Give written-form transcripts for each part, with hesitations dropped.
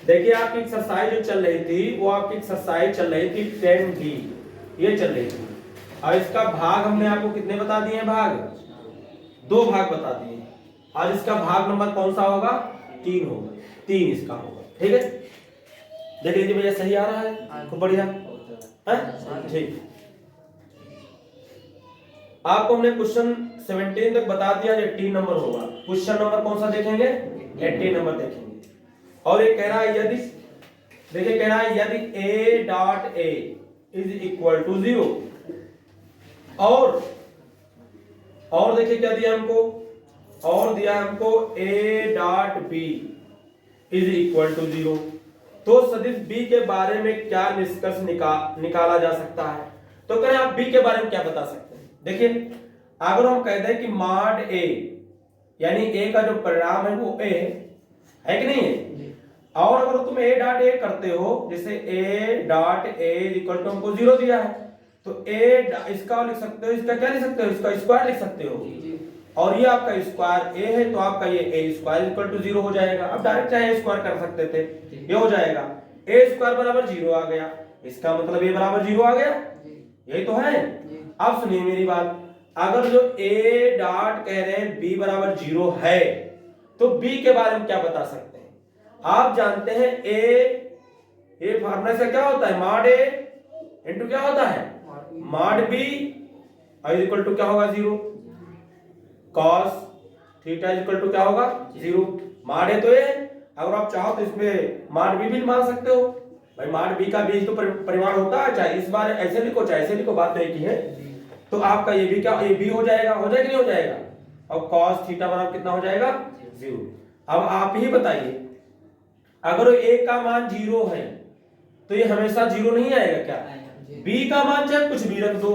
देखिए आपकी एक्सरसाइज जो चल रही थी वो आपकी एक्सरसाइज चल रही थी 10D, ये चल रही थी। और इसका भाग हमने आपको कितने बता दिए हैं? भाग 2 भाग बता दिए। आज इसका भाग नंबर कौन सा होगा? 3 होगा, 3 इसका होगा। ठीक है, देख लीजिए भैया सही आ रहा है, खूब बढ़िया है। ठीक, आपको हमने क्वेश्चन 17 तक बता दिया, 18 नंबर होगा। क्वेश्चन नंबर कौन सा देखेंगे? 18 नंबर देखेंगे। और ये कह रहा है यदि, देखिए कह रहा है यदि a dot a is equal to 0 और देखिए क्या दिया हमको? और दिया हमको a dot b is equal to 0, तो सदिश b के बारे में क्या निष्कर्ष निकाला जा सकता है? तो कह रहे हैं आप b के बारे में क्या बता सकते हैं? देखिए अगर हम कहते हैं कि मॉड a, यानी a का जो परिणाम है वो a है कि नहीं है? और अगर तुम a डॉट a करते हो, जैसे a dot a equal to हमको 0 दिया है, तो a इसका लिख सकते हो, इसका क्या लिख सकते हो? इसका स्क्वायर लिख सकते हो। और ये आपका स्क्वायर a है, तो आपका ये a स्क्वायर इक्वल टू 0 हो जाएगा। अब डायरेक्ट चाहे स्क्वायर कर सकते थे, ये हो जाएगा a स्क्वायर बराबर 0 आ गया, इसका मतलब a बराबर 0 आ गया, यही तो है। अब सुनिए मेरी बात, अगर जो a डॉट कह रहे हैं b बराबर 0 है, तो b के बारे में क्या बता सकते हैं? आप जानते हैं ए फॉर्मूला से क्या होता है? मॉड ए इनटू क्या होता है? मॉड बी इक्वल टू क्या होगा? 0। कॉस थीटा इक्वल टू क्या होगा? 0। मॉड ए तो ए, अगर आप चाहो तो इसमें मॉड बी भी मान सकते हो भाई। मॉड बी का बीज तो परिमाण होता है, चाहे इस बार ऐसे लिखो चाहे ऐसे लिखो, बात तो एक ही है। तो आपका ये भी क्या, ये बी हो जाएगा, हो जाएगा नहीं हो जाएगा? और कॉस थीटा बराबर कितना हो जाएगा? 0। अब आप ही बताइए, अगर a का मान 0 है तो ये हमेशा 0 नहीं आएगा क्या? b का मान चाहे कुछ भी रख दो,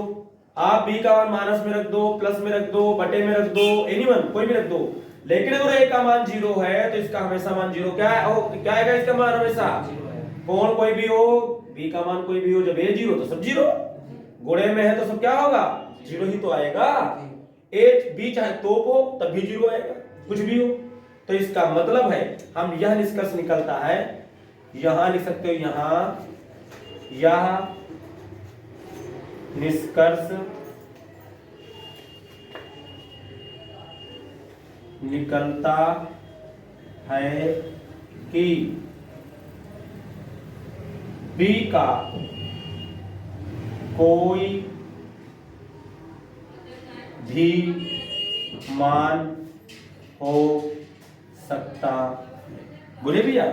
आप b का मान माइनस में रख दो, प्लस में रख दो, बटे में रख दो, एनीवन कोई भी रख दो, लेकिन अगर a का मान 0 है तो इसका हमेशा मान 0 क्या है? क्या आएगा इसका मान? हमेशा कौन कोई भी हो, b का मान कोई भी हो, जब a 0 तो सब 0, गुणे में है तो सब क्या होगा? 0 ही तो आएगा। a b चाहे तोप हो तब भी 0 आएगा, कुछ भी हो। तो इसका मतलब है, हम यह निष्कर्ष निकलता है, यहां लिख सकते हो, यह निष्कर्ष निकलता है कि b का कोई भी मान हो सकता। बोले भैया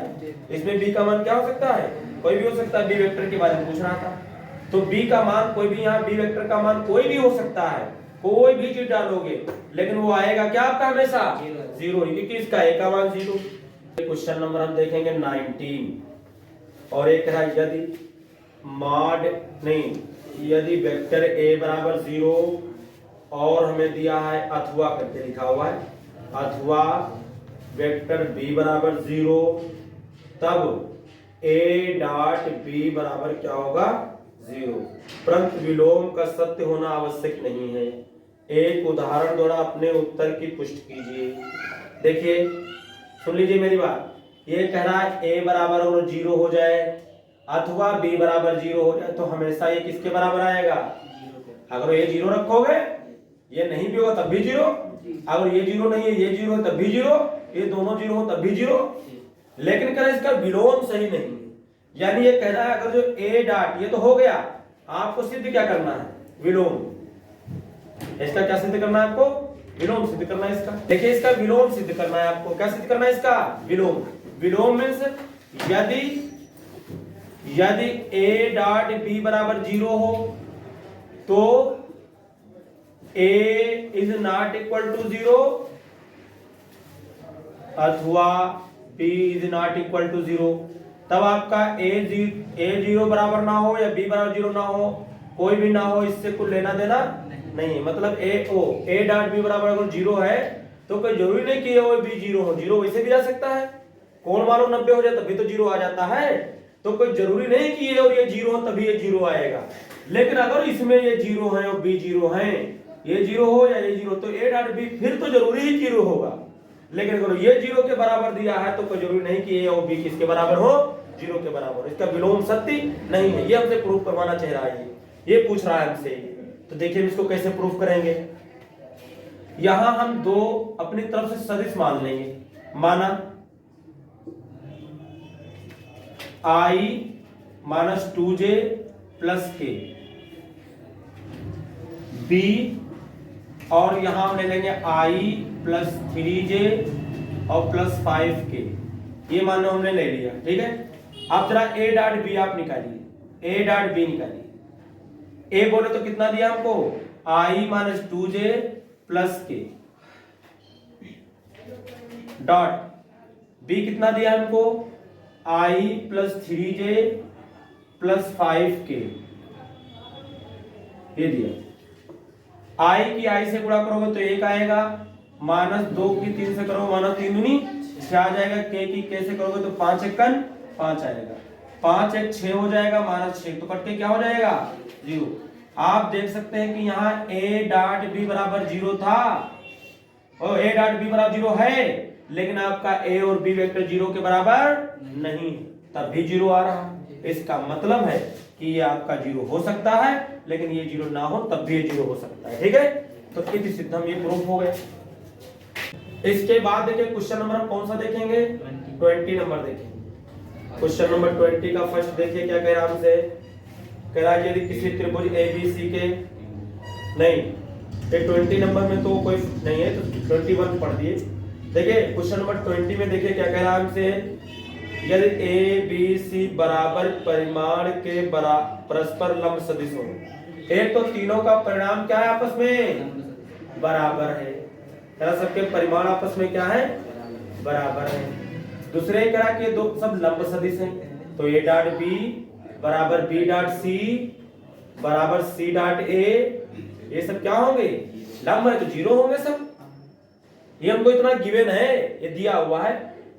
इसमें b का मान क्या हो सकता है? कोई भी हो सकता है। b वेक्टर के बारे में पूछ रहा था, तो b का मान कोई भी, यहाँ b वेक्टर का मान कोई भी हो सकता है, कोई भी चीज डालोगे, लेकिन वो आएगा क्या आपका? हमेशा 0, क्योंकि इसका a का मान 0। क्वेश्चन नंबर हम देखेंगे 19, और एक है यदि मॉड नहीं, यदि वेक्टर a बराबर 0 और हमें दिया है अथवा करके लिखा हुआ है, अथवा वेक्टर b बराबर 0, तब a डॉट b बराबर क्या होगा? 0। परंतु विलोम का सत्य होना आवश्यक नहीं है। एक उदाहरण द्वारा अपने उत्तर की पुष्टि कीजिए। देखिए सुन लीजिए मेरी बात, ये कह रहा है a बराबर अगर 0 हो जाए अथवा b बराबर 0 हो जाए तो हमेशा ये किसके बराबर आएगा? अगर ये 0 रखोगे, ये नहीं भी होगा तब भी 0, अगर ये 0 नहीं है, ये 0 है तब भी 0, ये दोनों 0 हो तब भी 0। लेकिन कह रहा है इसका विलोम सही नहीं, यानी ये कह रहा है अगर जो a डॉट, ये तो हो गया, आपको सिद्ध क्या करना है? विलोम। इसका क्या सिद्ध करना है आपको? विलोम सिद्ध करना है इसका। देखिए इसका विलोम सिद्ध करना है आपको। क्या सिद्ध करना है इसका? विलोम। विलोम मींस यदि a डॉट b बराबर 0 हो तो a is not equal to 0 अथवा b is not equal to 0, तब आपका a 0 बराबर ना हो या b बराबर 0 ना हो, कोई भी ना हो, इससे कुछ लेना देना नहीं। मतलब a डॉट b बराबर अगर 0 है तो कोई जरूरी नहीं कि वो b 0 हो, 0 वैसे भी आ सकता है। कौन मालूम 90 हो जाए तभी तो 0 आ जाता है, तो कोई जरूरी नहीं कि ये और ये 0 हो तभी ये 0 आएगा। लेकिन अगर इसमें ये 0 है और b 0 है, ये 0 हो या ये 0, तो a डॉट b फिर तो जरूरी ही 0 होगा। लेकिन अगर ये 0 के बराबर दिया है तो कोई जरूरी नहीं कि ए और बी किसके बराबर हो, 0 के बराबर हो। इसका विलोम सत्य नहीं है, ये हमसे प्रूफ करवाना चाह रहा है, ये पूछ रहा है हमसे। तो देखिए इसको कैसे प्रूफ करेंगे। यहां हम दो अपनी तरफ से सदिश मान लेंगे। माना i माइनस 2j प्लस के, b और यहां हम ले लेंगे i प्लस 3j और प्लस 5k, ये मान लो हमने ले लिया, ठीक है। अब जरा a डॉट b आप निकालिए, a डॉट b निकालिए। a बोले तो कितना दिया हमको, i माइनस 2j प्लस के डॉट b कितना दिया हमको, i plus 3j plus 5k, ये दिया। i की i से गुणा करोगे तो 1 आएगा, माइनस 2 की 3 से करोगे माइनस 3 दूनी 6 आ जाएगा, k की k से करोगे तो 5 एकन 5 आएगा, 5 एक 6 हो जाएगा, माइनस 6 तो कट के क्या हो जाएगा 0। आप देख सकते हैं कि यहाँ a डॉट b बराबर 0 था और a डॉट b बराबर 0 है, लेकिन आपका a और b वेक्टर 0 के बराबर नहीं, तब भी 0 आ रहा है। इसका मतलब है कि ये आपका 0 हो सकता है, लेकिन ये 0 ना हो तब भी ये 0 हो सकता है, ठीक है। तो इति सिद्धम ये प्रूफ हो गया। इसके बाद देखिए क्वेश्चन नंबर हम कौन सा देखेंगे, 20 नंबर देखेंगे। क्वेश्चन नंबर 20 का फर्स्ट देखिए क्या कह रहा है हमसे, कह रहा है यदि किसी त्रिभुज ABC के, नहीं ये 20 नंबर में तो कोई नहीं है तो 21 पढ़ दिए। देखिए क्वेश्चन नंबर 20 में देखिए क्या कह रहा है हमसे, यदि ABC बराबर परिमाण के परस्पर लंब सदिश हो। एक तो तीनों का परिणाम क्या है, आपस में बराबर है, कह सबके परिमाण आपस में क्या है, बराबर है। दूसरे कह रहा कि दो सब लंब सदिश हैं, तो A डॉट B बराबर B डॉट C बराबर C डॉट A, ये सब क्या होंगे, लंब है तो 0 होंगे सब। ये हमको इतना गिवन है, ये दिया हुआ है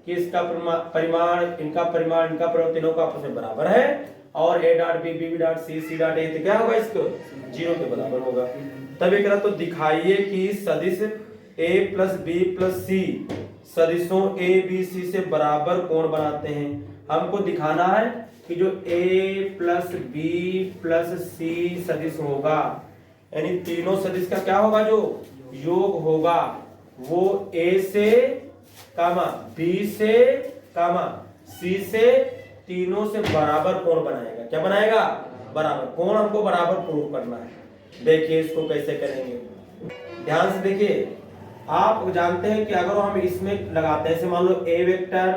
कि इसका परिमाण, इनका परिमाण, इनका परिमाण तीनों का आपस में बराबर है, और A dot B B dot C C dot A तो क्या होगा, इसको 0 के बराबर होगा। तब ये कह तो दिखाइए कि सदिश A plus B plus C सदिशों A B C से बराबर कोण बनाते हैं। हमको दिखाना है कि जो A plus B plus C सदिश होगा, यानी तीनों सदिश का क्या होगा, जो योग होगा, वो A से कामा B से कामा C से तीनों से बराबर कोण बनाएगा। क्या बनाएगा, बराबर कोण हमको बराबर प्रूव करना है। देखिए इसको कैसे करेंगे, ध्यान से देखिए। आप जानते हैं कि अगर हम इसमें लगाते हैं, जैसे मान लो A vector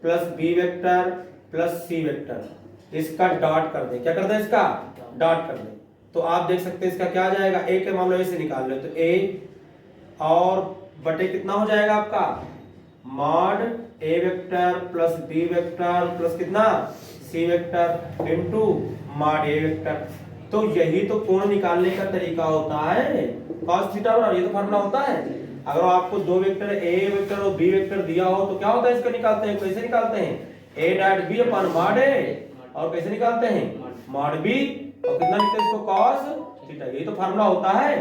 plus B vector plus C vector, इसका डॉट कर दें, क्या कर दें, इसका डॉट कर दें, तो आप देख सकते हैं इसका क्या आ जाएगा, A के मान लो A से निकाल लो तो A और बटे कितना हो जाएगा आपका, mod A vector plus B vector plus कितना C vector into mod A vector. तो यही तो कोण निकालने का तरीका होता है, cos थीटा बराबर, ये तो फार्मूला होता है। अगर आपको दो वेक्टर A वेक्टर और B वेक्टर दिया हो तो क्या होता है, इसका निकालते हैं, कैसे निकालते हैं, A dot B upon mod A, और कैसे निकालते हैं, मॉड B, और कितना लिखते हैं इसको, cos थीटा। यही तो फार्मूला होता है,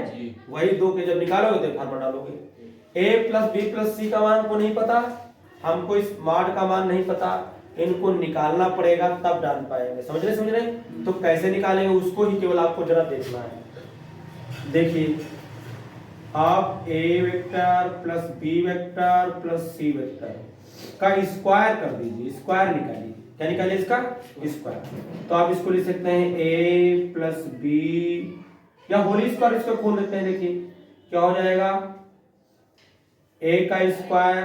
वही दो के जब निकालोगे तो फार्मूला डालोगे। A plus B plus C का मान को नहीं पता, हमको इस मॉड का मान नहीं पता, इनको निकालना पड़ेगा तब डाल पाएंगे। समझ रहे तो कैसे निकालेंगे उसको ही केवल आपको जरा देखना है। देखिए आप A vector plus B vector plus C vector का स्क्वायर कर दीजिए, स्क्वायर निकालिए। क्या निकालिए, इसका स्क्वायर। तो आप इसको लिख सकते हैं A प्लस B या होली स्क्वायर, इसको खोल देते हैं। देखिए क्या हो जाएगा, A का स्क्वायर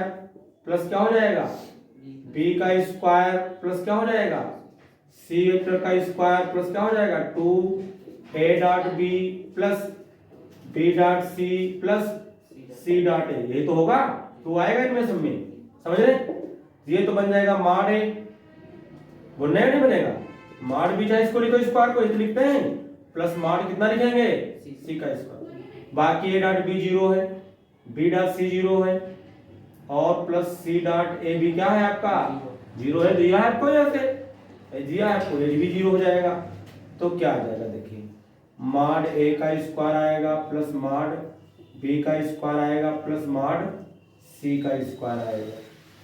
प्लस क्या हो जाएगा, B का स्क्वायर प्लस क्या हो जाएगा, C वेक्टर का स्क्वायर प्लस क्या हो जाएगा 2A dot B plus B dot C plus C dot A। ये तो होगा, तो आएगा इनमें सब में, समझ रहे। ये तो बन जाएगा मॉड A, बोलना है नहीं बनेगा, मॉड B चाहे इसको लिखो स्क्वायर को, इसे लिखते हैं, प्लस मॉड कितना लिखेंगे C का स्क्वायर। बाकी A डॉट B 0 है, B डॉट C 0 है, और प्लस C डॉट A भी क्या है आपका 0 है, दिया है आपको, यहाँ से दिया है आपको, ये भी 0 हो जाएगा। तो क्या आ जाएगा, देखिए मॉड A का स्क्वायर आएगा प्लस मॉड B का स्क्वायर आएगा प्लस मॉड सी का स्क्वायर आएगा।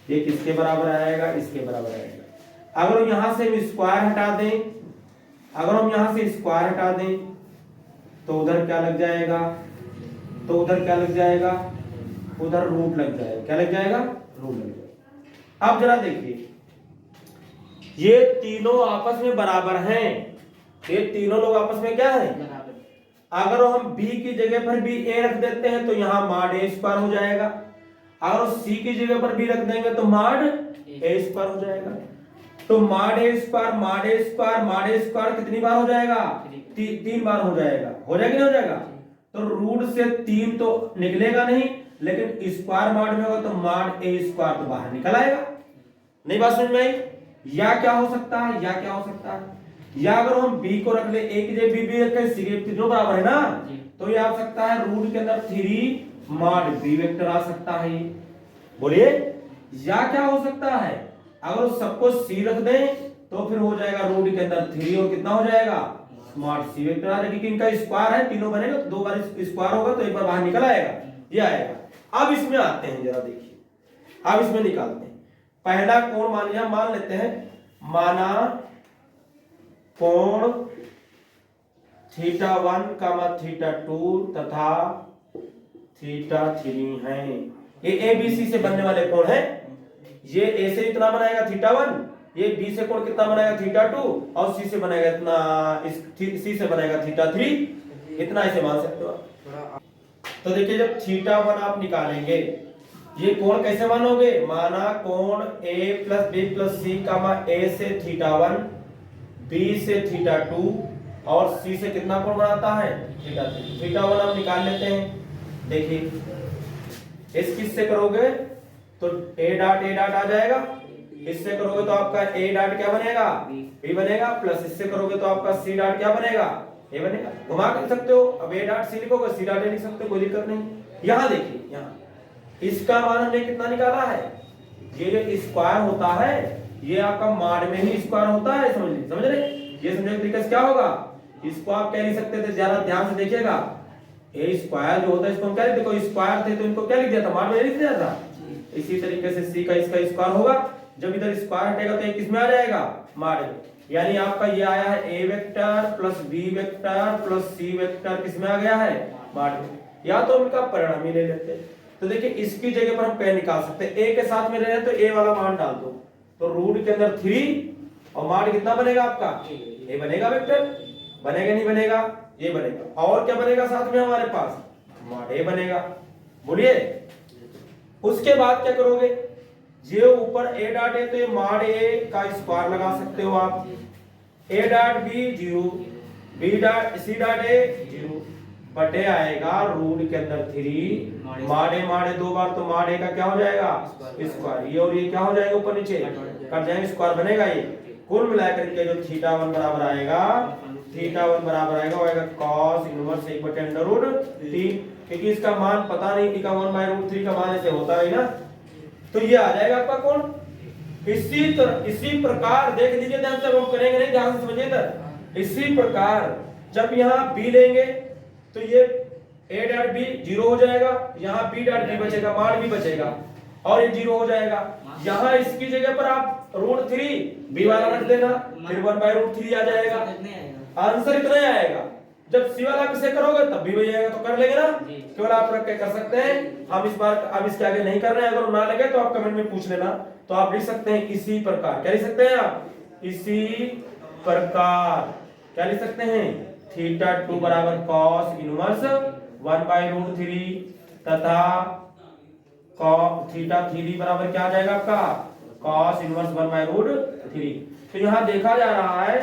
ये किसके बराबर आएगा? इसके बराबर आएगा। अगर हम यहां से स्क्वायर हटा दें, अगर हम यहां से स्क्वायर हटा दें तो उधर क्या लग जाएगा? तो उधर क्या लग जाएगा? उधर रूट लग जाएगा। क्या लग जाएगा? रूट लग जाएगा। अब जरा देखिए, ये तीनों आपस में बराबर हैं। ये तीनों लोग आपस में क्या है? बराबर। अगर हम b की जगह पर भी a रख देते हैं तो यहाँ माड a स्क्वायर हो जाएगा। अगर c की जगह पर b रख देंगे तो माड a स्क्वायर हो जाएगा। तो माड a स्क्वायर माड a स्क्वायर माड a स्क्वायर कितनी बार हो जाएगा? 3 बार हो जाएगा। हो जाएगा नहीं हो जाएगा? तो रूट से 3 तो निकलेगा नहीं, लेकिन स्क्वायर माड में होगा तो माड a स्क्वायर तो बाहर निकल आएगा। नहीं बात समझ में आई? या क्या हो सकता है? या क्या हो सकता है? या अगर हम b को रख ले, a की जगह b रखें, c के तीनों बराबर है ना, तो ये आ सकता है रूट के अंदर 3 माड b वेक्टर आ सकता है। बोलिए, या क्या हो सकता है? अगर सबको c रख दें तो फिर हो जाएगा रूट के अंदर 3 और कितना हो जाएगा? माड c वेक्टर आ जाएगा, क्योंकि इनका स्क्वायर है, तीनों बनेगा तो 2 बार स्क्वायर होगा तो एक बार बाहर निकल आएगा, ये आएगा। अब इसमें आते हैं, जरा देखिए, अब इसमें निकालते हैं। पहला कोण मान लेते हैं, माना कोण θ1, θ2 तथा θ3 है। ये ए बी सी से बनने वाले कोण है। ये ए से इतना बनाएगा θ1, ये बी से कोण कितना बनाएगा? θ2, और सी से बनाएगा इतना, सी से बनाएगा θ3। इतना ऐसे मान सकते हो आप। तो देखिए, जब θ1 आप निकालेंगे, ये कोण कैसे मानोगे? माना कोण a प्लस बी प्लस सी ए से θ1, b से θ2 और c से कितना कोण बनाता है? θ3। θ1 आप निकाल लेते हैं। देखिए, इस किससे करोगे तो a डॉट आ जाएगा, इससे करोगे तो आपका a डॉट क्या बनेगा? b बनेगा, प्लस इससे करोगे तो आपका c डॉट क्या बनेगा? a बनेगा। घुमा कर सकते हो, अब a डॉट c लिखोगे, c डॉट a लिख सकते हो, कोई दिक्कत नहीं। यहां देखिए, यहां इसका मान हमने कितना निकाला है? ये जो स्क्वायर होता है ये आपका माड में ही स्क्वायर होता है। समझ रहे? ये समझने का तरीका क्या होगा? इसको आप क्या लिख सकते थे? जरा ध्यान से देखिएगा, ए स्क्वायर जो होता है इसको हम क्या लिखते? देखो स्क्वायर थे तो इनको क्या लिख दिया था? माड में लिख दिया था। इसी तरीके से सी का इसका स्क्वायर होगा, जब इधर स्क्वायर हटेगा तो ये किस में आ जाएगा? माड में। यानी आपका ये आया है A vector plus B vector plus C vector, किस में आ गया है? माड में। या तो उनका परिणाम ही ले लेते हैं। तो देखिए, इसकी जगह पर हम क्या निकाल सकते हैं? ए के साथ में रहे तो ए वाला मान डाल दो, तो रूट के अंदर 3 और माड कितना बनेगा आपका? ए बनेगा वेक्टर। बनेगा नहीं बनेगा? ये बनेगा। और क्या बनेगा साथ में हमारे पास? माड ए बनेगा। बोलिए, उसके बाद क्या करोगे? ये ऊपर ए डॉट है तो ये माड ए का स्क्वायर लगा सकते हो आप। A dot B 0, B dot C dot A 0 बटे आएगा रूट के अंदर 3 माड ए 2 बार तो माड ए का क्या हो जाएगा? स्क्वायर। ये और ये क्या हो जाएगा? ऊपर नीचे कट जाएंगे, स्क्वायर बनेगा। ये कुल मिलाकर के जो θ1 बराबर आएगा, θ1 बराबर आएगा वो आएगा cos इनवर्स 1/√3, क्योंकि इसका मान पता नहीं, का 1/√3 का मान ऐसे होता है ना, तो ये आ जाएगा आपका कोण। इसी प्रकार देख लीजिए ध्यान से, हम करेंगे नहीं, ध्यान से समझिए इधर। इसी प्रकार जब यहाँ b लेंगे तो ये a डॉट b 0 हो जाएगा, यहाँ b डॉट b बचेगा, माड भी बचेगा और ये 0 हो जाएगा। यहाँ इसकी जगह पर आप √3 b वाला रख देना, फिर 1/√3 आ जाएगा। आंसर इतना ही आएगा। जब c वाला किसे करोगे तब भी वही आएगा, तो कर लेंगे ना, केवल आप रख के कर सकते हैं। हम इस बार अब इसके आगे नहीं कर रहे हैं, अगर ना लगे तो आप कमेंट में पूछ लेना। तो आप लिख सकते हैं इसी प्रकार। क्या लिख सकते हैं आप? इसी प्रकार क्या लिख सकते हैं? θ2 बराबर cos इनवर्स 1/√3 तथा θ3 बराबर क्या आ जाएगा आपका? cos inverse 1/√3। तो यहाँ देखा जा रहा है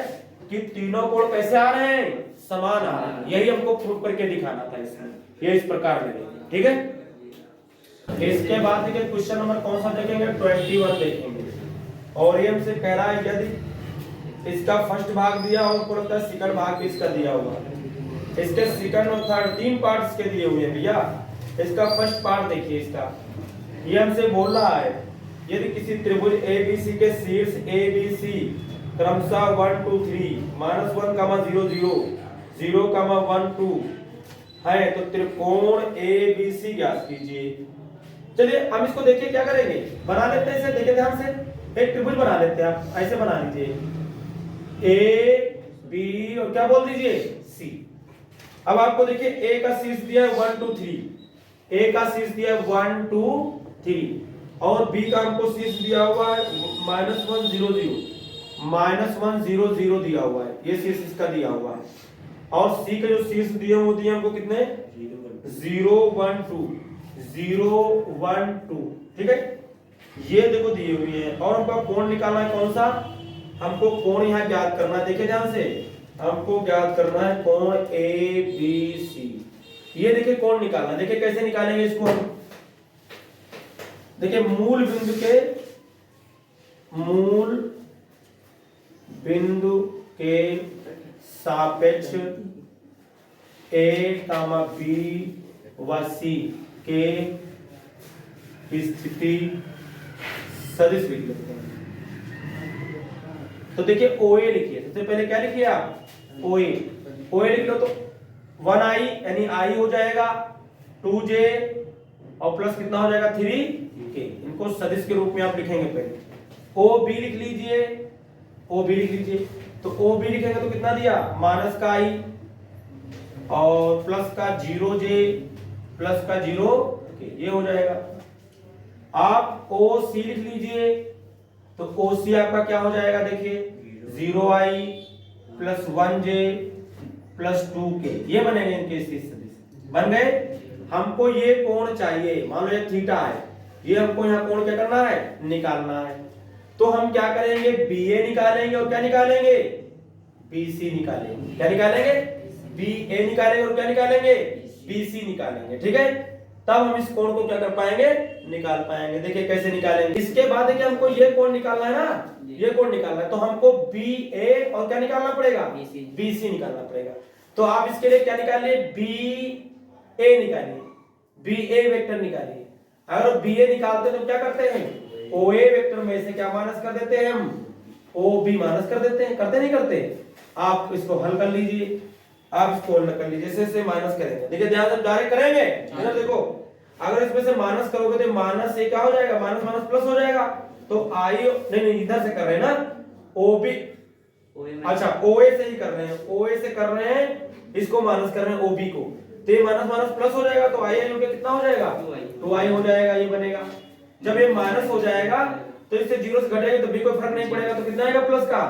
कि तीनों कोण कैसे आ रहे हैं? समान आ रहे हैं। यही हमको प्रूफ करके दिखाना था इसमें। ये इस प्रकार में, ठीक है। इसके बाद देखिए क्वेश्चन नंबर कौन सा देखेंगे? 21 देखेंगे। और ये हमसे कह रहा है यदि इसका फर्स्ट भाग दिया हो तो लगता है सेकंड भाग भी इसका दिया हुआ है। इसके सेकंड और थर्ड 3 पार्ट्स के दिए हुए हैं भैया। इसका फर्स्ट पार्ट देखिए, इसका ये हमसे बोल रहा है यदि किसी त्रिभुज ABC के शीर्ष ABC क्रमशः 1 2 3 -1, 0 0 0, 1 2 है तो त्रिकोण ABC ज्ञात कीजिए। चलिए हम इसको देखिए क्या करेंगे, बना लेते हैं इसे, देखिए ध्यान से, एक त्रिभुज बना लेते हैं। आप ऐसे बना लीजिए ए बी और क्या बोल दीजिए सी। अब आपको देखिए ए का शीर्ष दिया है 1 2 3, ए का शीर्ष दिया है 1 2 3 और बी का हमको शीर्ष दिया हुआ है -1 0 0, -1 0 0 दिया हुआ है, ये शीर्ष इसका दिया हुआ है। और सी के जो शीर्ष दिए वो दिए हमको कितने 0 1 2 0 1 2, ठीक है, ये देखो दिए हुए हैं। और हमको कोण निकालना है, कौन सा, हमको कोण यहाँ ज्ञात करना है। देखिए ध्यान से, हमको ज्ञात करना है कोण ए बी सी। ये देखिए कोण निकालना है, देखिए कैसे निकालेंगे इसको हम। देखिए मूल बिंदु के सापेक्ष ए कामा बी व सी के स्थिति सदिश लिखते हैं। तो देखिए OA लिखिए, सबसे पहले क्या लिखिए आप OA लिख लो। तो 1i यानी i हो जाएगा 2j और प्लस कितना हो जाएगा 3k, इनको सदिश के रूप में आप लिखेंगे। पहले OB लिख लीजिए, OB लिख लीजिए। तो OB लिखेंगे तो कितना दिया माइनस का i और प्लस का 0j प्लस का 0k, ये हो जाएगा। आप OC लिख लीजिए, तो OC आपका क्या हो जाएगा, देखिए 0i plus 1j plus 2k, ये बनेंगे इनके सदिश बन गए। हमको ये कोण चाहिए, मान लो ये थीटा है, ये हमको यहाँ कोण क्या करना है निकालना है। तो हम क्या करेंगे BA निकालेंगे और क्या निकालेंगे BC निकालेंगे। क्या निकालेंगे BA निकालेंगे और क्या निकालेंगे BC निकालेंगे, ठीक है। तब हम इस कोण को क्या कर पाएंगे निकाल पाएंगे। देखिए कैसे निकालेंगे। इसके बाद देखिए हमको ये कोण निकालना है ना, ये कोण निकालना है, तो हमको BA और क्या निकालना पड़ेगा BC निकालना पड़ेगा। तो आप इसके लिए क्या निकालिए BA निकालिए, BA वेक्टर निकालिए। अगर BA निकालते हैं तो क्या करते हैं OA वेक्टर में से क्या माइनस कर देते हैं हम OB माइनस कर देते हैं, करते नहीं करते। आप इसको हल कर लीजिए, आप इसको हल कर लीजिए, जैसे माइनस करेंगे। देखिए ध्यान से डायरेक्ट करेंगे, इधर देखो, अगर इसमें से माइनस करोगे तो माइनस से क्या हो जाएगा माइनस माइनस प्लस हो जाएगा। तो आई नहीं इधर से कर रहे हैं ना OB, अच्छा OA से ही कर रहे हैं, OA से कर रहे हैं, इसको माइनस कर रहे हैं OB को, तो ये माइनस माइनस प्लस हो जाएगा। तो आई उनके कितना हो जाएगा 2i हो जाएगा, ये बनेगा। जब ये माइनस हो जाएगा तो इससे 0 से घटेगा तो भी कोई फर्क नहीं पड़ेगा, तो कितना आएगा प्लस का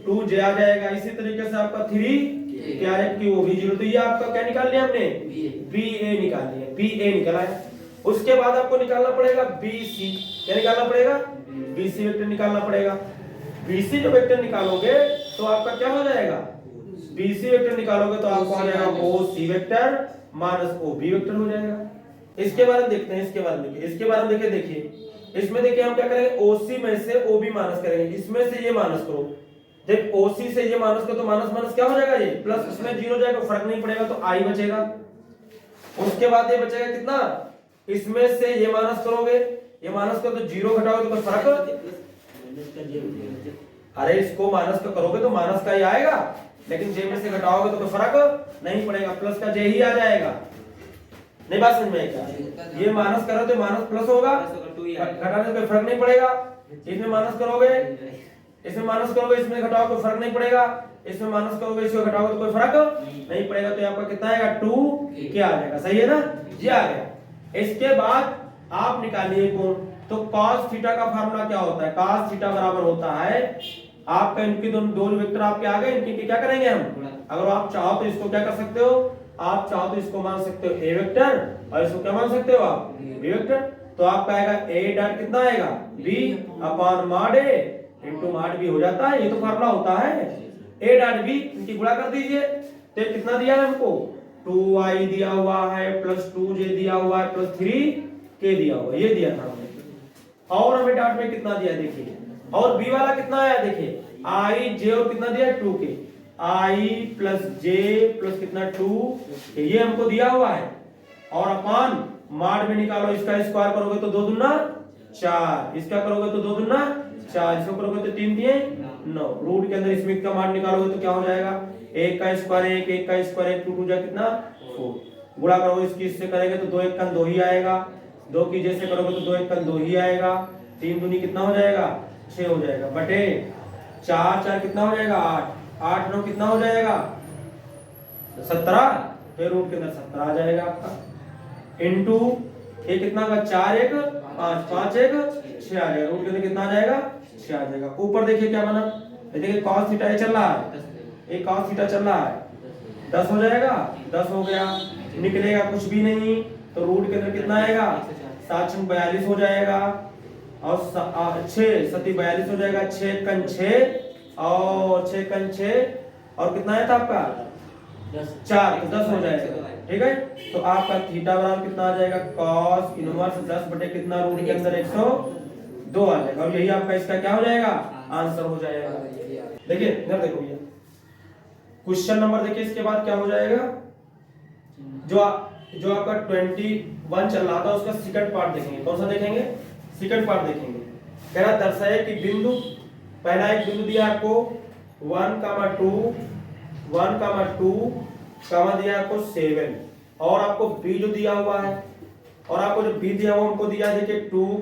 2j आ जाएगा। इसी तरीके से आपका 3 क्या है कि वो भी 0, तो ये आपका क्या निकाल लिया हमने BA निकाल लिया, BA निकला है। उसके बाद आपको निकालना पड़ेगा BC, क्या निकालना पड़ेगा BC वेक्टर निकालना पड़ेगा। BC जो वेक्टर निकालोगे तो आपका क्या हो जाएगा BC वेक्टर निकालोगे तो आपको आ जाएगा OC vector minus OB vector हो जाएगा। इसके बारे में देखते हैं, इसके बारे में देखिए इसमें देखिए हम क्या करेंगे OC में से OB माइनस करेंगे, इसमें से ये माइनस करो। देख OC से ये माइनस करो तो माइनस माइनस क्या हो जाएगा ये प्लस, इसमें 0 जाएगा फर्क नहीं पड़ेगा, तो I बचेगा। उसके बाद ये बचेगा कितना, इसमें से ये माइनस करोगे, ये माइनस करो तो 0 घटाओगे तो फर्क, अरे इसको माइनस का करोगे तो माइनस का ही आएगा, लेकिन j में से घटाओगे तो कोई फर्क नहीं पड़ेगा, प्लस का j ही आ जाएगा। नहीं बात समझ में आई क्या, ये माइनस करो तो माइनस प्लस होगा, घटाने से कोई फर्क नहीं पड़ेगा। इसमें माइनस करोगे, इसमें माइनस करोगे, इसमें घटाओगे तो फर्क नहीं पड़ेगा, इसमें माइनस करोगे, इसमें घटाओगे तो कोई फर्क नहीं पड़ेगा। तो आपका कितना आएगा 2 क्या आ जाएगा, सही है ना, ये आ गया। इसके बाद आप निकालिए कोण। तो cos थीटा का फार्मूला क्या होता है, cos थीटा बराबर होता है आपका, इनके दो वेक्टर आपके आ गए, इनके क्या करेंगे हम, अगर आप चाहो तो इसको क्या कर सकते हो, आप चाहो तो इसको मान सकते हो A वेक्टर और इसको क्या मान सकते हो आप B वेक्टर। तो आपका आएगा A डॉट कितना आएगा B upon mod A into mod B हो जाता है, ये तो फार्मूला होता है। A डॉट B इनकी गुणा कर दीजिए, तो कितना दिया है हमको 2i दिया हुआ है प्लस 2j दिया हुआ है प्लस 3k दिया हुआ है, ये दिया था हमने। और हमें डॉट में कितना दिया देखिए, और B वाला कितना आया देखिए i j और कितना दिया 2k, i plus j plus कितना 2, ये हमको दिया हुआ है। और अपान मॉड में निकालो, इसका स्क्वायर करोगे तो 2 दूना 4, इसका करोगे तो 2 दूना 4, इसको करोगे तो 3 दिए 9, रूट के अंदर इसमें का मान निकालोगे तो क्या हो जाएगा 1 का स्क्वायर 1, 1 का स्क्वायर 1, 2 2 जा कितना 4, गुणा करोगे इसकी इससे करेंगे तो 2 1 का 2 ही आएगा, 2 की जैसे करोगे तो 2 एक कल 2 ही आएगा, 3 दूनी कितना हो जाएगा 6 हो जाएगा, बटे 4 4 कितना हो जाएगा 8, 8 9 कितना हो जाएगा 17, फिर रूट के अंदर 17 आ जाएगा आपका, इनटू ये कितना होगा 4 1 5 5 1 6 आ जाएगा, रूट के अंदर कितना आ जाएगा 6 आ जाएगा। ऊपर देखिए क्या बना, ये देखिए cos थीटा ये चल रहा है, ये cos थीटा चल रहा है, 10 हो जाएगा, 10 हो गया, निकलेगा कुछ भी नहीं तो रूट के अंदर कितना आएगा 7 6 42 हो जाएगा, और 6 7 42 हो जाएगा, 6 कन 6 और 6 कन 6 और कितना है था आपका 4 तो 10 हो जाएगा। ठीक है, तो आपका थीटा बराबर कितना आ जाएगा cos इनवर्स 10 बटे कितना रूट के अंदर 102 आ जाएगा, और यही आपका इसका क्या हो जाएगा आंसर हो जाएगा। देखिए इधर देखो भैया क्वेश्चन नंबर देखिए, इसके बाद क्या हो जाएगा, जो आपका 21 चल रहा था उसका सेकंड पार्ट देखेंगे। कौन सा देखेंगे, सेकंड पार्ट देखेंगे। कह रहा दर्शाए कि बिंदु, पहला एक बिंदु दिया आपको 1 2 दिया आपको 7, और आपको बी जो दिया हुआ है, और आपको जो बी दिया हुआ हमको दिया है देखिए 2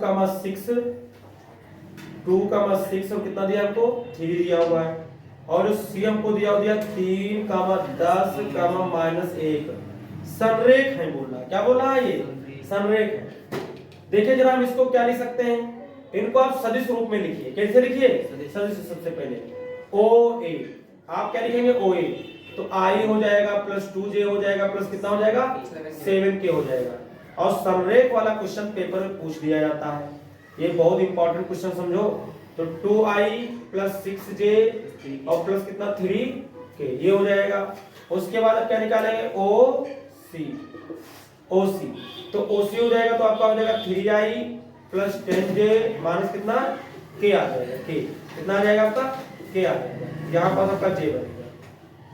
6 और कितना दिया आपको 3 दिया हुआ है, और जो सी हमको दिया 3 10 -1 संरेख है बोल रहा है। क्या बोल रहा है ये संरेख है। देखिए जरा हम इसको क्या लिख सकते हैं, इनको आप सदिश रूप में लिखिए। कैसे लिखिए सदिश, सबसे पहले ओ ए, आप क्या लिखेंगे ओ ए, तो आई हो जाएगा प्लस 2j हो जाएगा प्लस कितना हो जाएगा 7k हो जाएगा। और संरेख वाला क्वेश्चन पेपर में पूछ दिया जाता है, ये बहुत इंपॉर्टेंट क्वेश्चन समझो। तो 2i प्लस 6j और प्लस कितना 3k ये हो जाएगा। उसके बाद आप क्या निकालेंगे OC, तो OC हो जाएगा तो आपका हो जाएगा 3i प्लस 10j माइनस कितना k आ जाएगा, k कितना आ जाएगा आपका k आ जाएगा, यहाँ पास आपका j बनेगा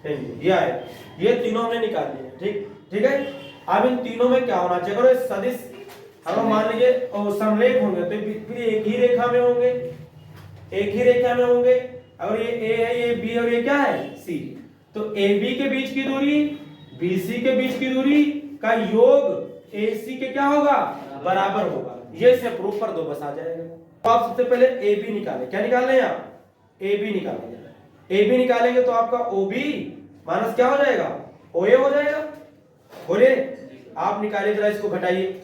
10j ये आएगा। ये तीनों हमने निकाल लिए, ठीक है। अब इन तीनों में क्या होना चाहिए, अगर सदिश अगर मान लीजिए समरेख होंगे तो फिर एक ही रेखा में होंगे, अगर ये a है ये b और ये क्या है c, तो AB के बीच की दूरी BC के बीच की दूरी का योग AC के क्या होगा बराबर होगा। ये से प्रूफ कर दो बस आ जाएगा। तो आप सबसे पहले AB निकालें, क्या निकाल रहे हैं आप AB निकालेंगे, AB निकालेंगे तो आपका OB माइनस क्या हो जाएगा OA हो जाएगा। बोले आप निकालिए जरा, इसको घटाइए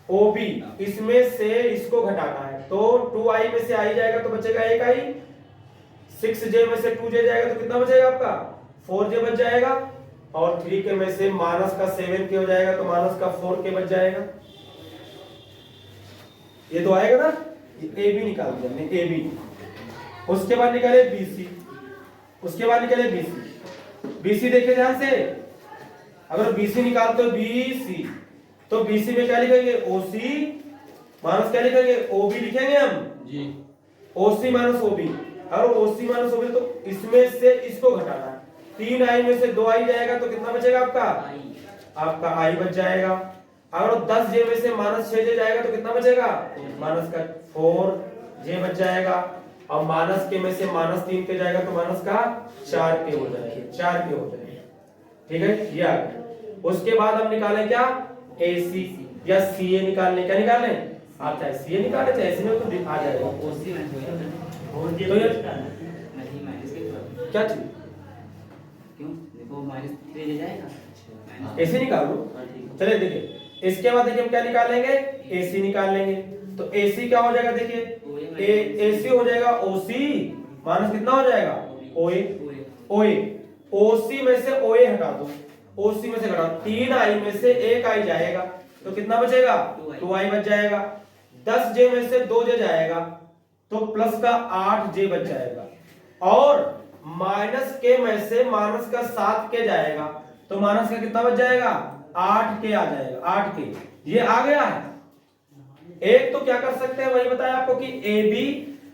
OB, इसमें से इसको घटाना है तो 2i में से i जाएगा तो बचेगा 1i, 6j में से 2j जाएगा तो कितना बचेगा आपका 4j बच जाएगा, और 3k में से माइनस का 7k हो जाएगा तो माइनस का 4k बच जाएगा। ये तो आएगा ना, ये AB निकाल दिया हमने AB। उसके बाद निकाले BC, BC देखिए ध्यान से, अगर BC निकालते हो BC तो BC में क्या लिखेंगे OC माइनस क्या लिखेंगे OB लिखेंगे हम जी, OC माइनस OB। अगर OC माइनस OB तो इसमें से इसको घटाना है, 3i में से 2i जाएगा तो कितना बचेगा आपका i बच जाएगा। अगर 10j में से माइनस 6j जाएगा तो कितना बचेगा माइनस का 4j बच जाएगा, और माइनस के में से माइनस 3k जाएगा तो माइनस का 4k हो जाएगा। ठीक है, ये आ गया। उसके बाद हम निकालें क्या AC या CA निकालने, क्या निकालने आप चाहे CA निकाले चाहे ऐसे में तो आ जाएगा। तो ये क्या चीज क्यों देखो -3 जाएगा, ऐसे निकाल लो। चलिए देखिए, इसके बाद देखिए हम क्या निकालेंगे AC निकाल लेंगे, तो AC क्या हो जाएगा देखिए AC हो जाएगा OC माइनस कितना हो जाएगा OA। OC में से OA हटा दो, OC में से घटा 3i में से 1i जाएगा तो कितना बचेगा 2i बच जाएगा। 10j में से 2j जाएगा तो प्लस का 8j बच जाएगा, और माइनस के में से माइनस का 7k जाएगा तो माइनस का कितना बच जाएगा 8k आ जाएगा, 8k ये आ गया है। एक तो क्या कर सकते हैं वही बताया आपको कि AB,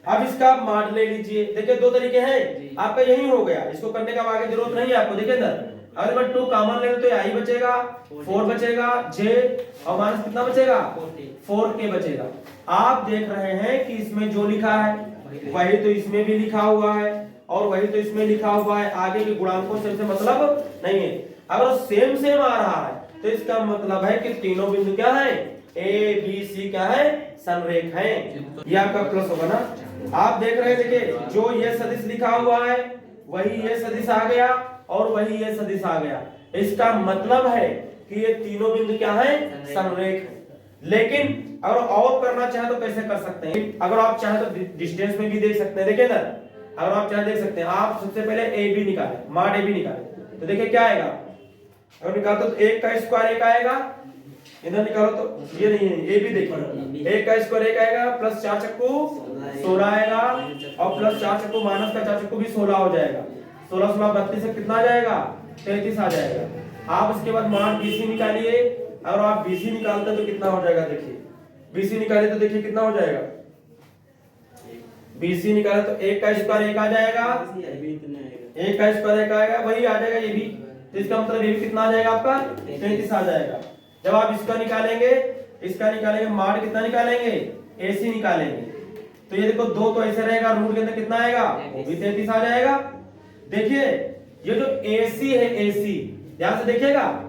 अब इसका आप मान ले लीजिए। देखिए दो तरीके हैं, आपका यही हो गया, इसको करने का आगे जरूरत नहीं है आपको। देखिए अंदर अगर मैं 2 कॉमन ले तो i बचेगा 4 बचेगा j, और माइनस कितना बचेगा 4k बचेगा। आप देख रहे हैं कि इसमें जो लिखा है वही तो इसमें भी लिखा हुआ है, और वही तो इसमें लिखा हुआ है, आगे के गुणांकों से मतलब नहीं है। अगर सेम आ रहा है तो इसका मतलब है कि तीनों बिंदु क्या है ए बी सी क्या है, संरेख है। ये आपका प्लस होगा ना। आप देख रहे हैं, देखिए जो ये सदिश लिखा हुआ है वही ये सदिश आ गया और वही ये सदिश आ गया। इसका मतलब है कि ये तीनों बिंदु क्या है, संरेख है। लेकिन अगर और करना चाहे तो कैसे कर सकते हैं? अगर आप चाहे तो डिस्टेंस में भी देख सकते हैं। देखिए इधर, अगर आप चाहे देख सकते हैं। आप सबसे पहले ए बी निकालें, माड ए बी निकालें तो देखिए क्या आएगा। अगर निकालो तो 1 का स्क्वायर 1 आएगा, इधर निकालो तो ये नहीं है, ए बी देखिए 1 का स्क्वायर 1 आएगा, प्लस 4 चक्कू 16 आएगा और प्लस 4 चक्कू माइनस का 4 चक्कू भी 16 हो जाएगा। 16 16 32 से कितना आ जाएगा, 33 आ जाएगा। आप उसके बाद मान बीसी निकालिए। अगर आप बीसी निकालते तो कितना हो जाएगा, देखिए बीसी निकाले तो देखिए कितना हो जाएगा। बीसी निकाले तो 1 का स्क्वायर 1 आ जाएगा, 1 का स्क्वायर 1 आएगा, वही आ जाएगा ये भी। तो इसका मतलब ये भी कितना आ जाएगा आपका, 33 आ जाएगा। जब आप इसका निकालेंगे, इसका निकालेंगे, माड कितना निकालेंगे, एसी निकालेंगे तो ये देखो 2 तो ऐसे रहेगा, रूट के अंदर कितना आएगा, वो भी 33 आ जाएगा। देखिए ये जो एसी है, एसी ध्यान से देखिएगा,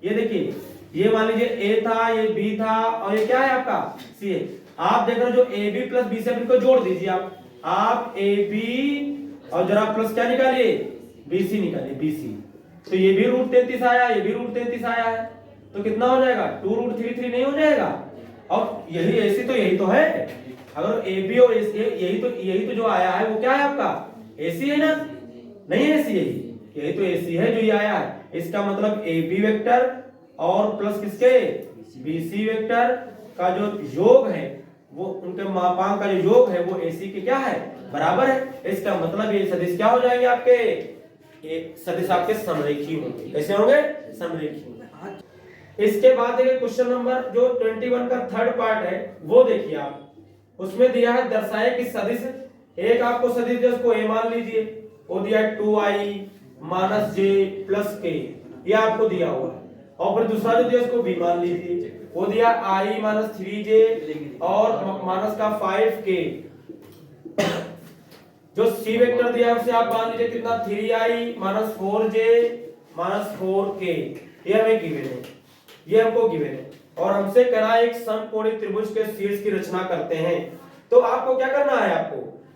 ये देखिए ये मान लीजिए ए था, ये बी था और ये क्या है आपका सी है। आप देख रहे हो जो ए बी प्लस बी से इनको जोड़ दीजिए। आप ए बी और जरा प्लस क्या निकालिए, बीसी निकालिए, बीसी। तो ये भी रूट 33 आया, ये भी रूट 33 आया है, तो कितना हो जाएगा, 2√33 नहीं हो जाएगा। और यही एसी तो यही तो है। अगर ए बी और यही तो जो आया है वो क्या है आपका, एसी है ना, नहीं एसी, यही तो एसी है जो ये आया है। इसका मतलब ए बी वेक्टर और प्लस किसके, बीसी वेक्टर का जो योग है, वो उनके मापांक का जो योग है वो एसी के क्या है, बराबर है। इसका मतलब ये सदिश क्या हो जाएंगे आपके, सदिश आपके समरेखी होंगे। कैसे होंगे, समरेखी होंगे। इसके बाद देखिए क्वेश्चन नंबर जो 21 का थर्ड पार्ट है वो देखिए आप। उसमें दिया है दर्शाए कि सदिश, एक आपको सदिश जो उसको ए मान लीजिए, वो दिया है 2i माइनस जे प्लस के, ये आपको दिया हुआ है। और फिर दूसरा जो दिया उसको बी मान लीजिए, वो दिया i माइनस 3j और माइनस का 5k। जो सी वेक्टर दिया है उसे आप मान लीजिए कितना, 3i minus 4j minus 4k। ये हमें गिवन है, ये हमको गिवन है। और हमसे करा एक समकोणीय त्रिभुज के शीर्ष की रचना करते हैं। तो आपको क्या करना है,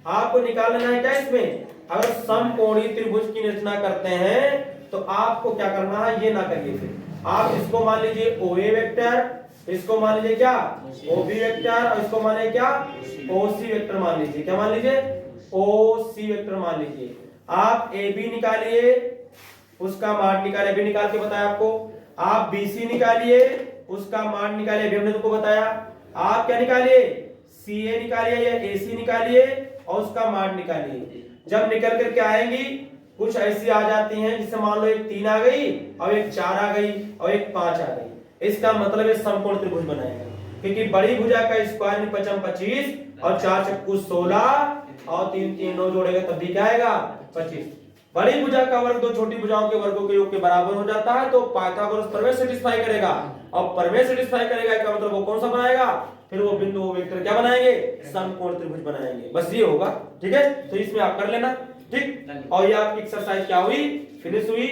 आपको निकाल लेना है क्या इसमें, अगर समकोणीय त्रिभुज की रचना करते हैं तो आपको क्या करना है, ये ना करिए। फिर आप इसको मान लीजिए OA वेक्टर, इसको मान लीजिए क्या OB वेक्टर और इसको मान लीजिए क्या OC वेक्टर मान लीजिए। क्या मान लीजिए, OC वेक्टर मान लीजिए। आप AB निकालिए, उसका मान निकालिए, अभी निकाल के बताया आपको। आप BC निकालिए, उसका मान निकालिए, अभी हमने तुमको बताया। आप क्या निकालिए, CA निकालिए या AC निकालिए और उसका मान निकालिए। जब निकल करके आएंगी कुछ ऐसी आ जाती हैं, जिससे मान लो एक 3 आ गई और एक 4 आ गई और एक 5 आ गई। इसका मतलब है समकोण त्रिभुज बनाएगा, क्योंकि बड़ी भुजा का स्क्वायर में 5 25 और 4 चक्कू 16 और 3 3 9 जोड़ेगा तब भी क्या आएगा, 25। बड़ी भुजा का वर्ग दो छोटी भुजाओं के वर्गों के योग के बराबर हो जाता है, तो पाइथागोरस प्रमेय सेटिस्फाई करेगा। और प्रमेय सेटिस्फाई करेगा इसका मतलब वो कौन सा बनाएगा, फिर वो बिंदु वो वेक्टर क्या बनाएंगे, समकोण त्रिभुज बनाएंगे। बस ये होगा, ठीक है। तो इसमें आप कर लेना, ठीक। और ये आपकी एक्सरसाइज क्या हुई, फिनिश हुई।